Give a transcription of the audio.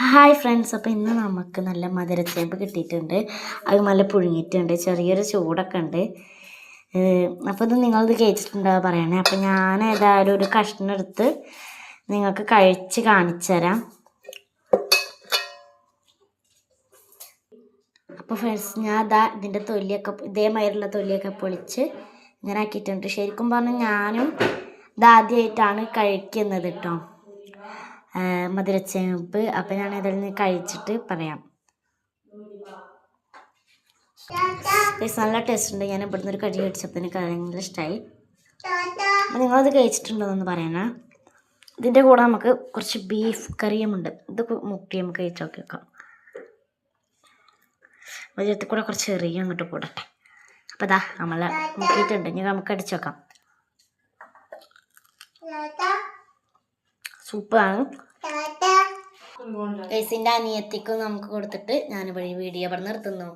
Hi friends, അപ്പോൾ ഇന്ന് നമുക്ക് നല്ല മധുരച്ചേമ്പ് കിട്ടിയിട്ടുണ്ട്. അത് നല്ല പുഴുങ്ങിയിട്ടുണ്ട്, ചെറിയൊരു ചൂടൊക്കെ ഉണ്ട്. അപ്പോൾ ഇത് നിങ്ങളിത് കഴിച്ചിട്ടുണ്ടോ പറയണേ. അപ്പോൾ ഞാൻ ഏതായാലും ഒരു കഷ്ണം എടുത്ത് നിങ്ങൾക്ക് കഴിച്ച് കാണിച്ചു തരാം. അപ്പോൾ ഫ്രണ്ട്സ്, ഞാൻ ഇതിൻ്റെ തൊലിയൊക്കെ ഇതേമാതിരിയുള്ള തൊലിയൊക്കെ പൊളിച്ച് ഇങ്ങനെ ആക്കിയിട്ടുണ്ട്. ശരിക്കും പറഞ്ഞാൽ ഞാനും ഇതാദ്യമായിട്ടാണ് കഴിക്കുന്നത് കേട്ടോ, മധുരച്ചേമ്പ്. അപ്പം ഞാൻ ഇതിൽ നിന്ന് കഴിച്ചിട്ട് പറയാം. നല്ല ടേസ്റ്റ് ഉണ്ട്. ഞാൻ ഇവിടുന്ന് ഒരു കടി കഴിച്ചപ്പോൾ എനിക്ക് ഭയങ്കര ഇഷ്ടമായി. അപ്പം നിങ്ങളത് കഴിച്ചിട്ടുണ്ടോയെന്ന് പറയണേ. ഇതിൻ്റെ കൂടെ നമുക്ക് കുറച്ച് ബീഫ് കറിയുമുണ്ട്. ഇത് മുക്കി നമുക്ക് കഴിച്ച് നോക്കി വെക്കാം. മധുരത്തിൽ കൂടെ കുറച്ച് ചെറിയ അങ്ങോട്ട് കൂടട്ടെ. അപ്പോൾ ഇതാ നമ്മൾ മുക്കിയിട്ടുണ്ട്. ഇനി നമുക്ക് അടിച്ചു വെക്കാം. സൂപ്പറാണ്. കേസിൻ്റെ അനിയത്തിക്കും നമുക്ക് കൊടുത്തിട്ട് ഞാനിവിടെ വീഡിയോ ഇവിടെ നിർത്തുന്നു.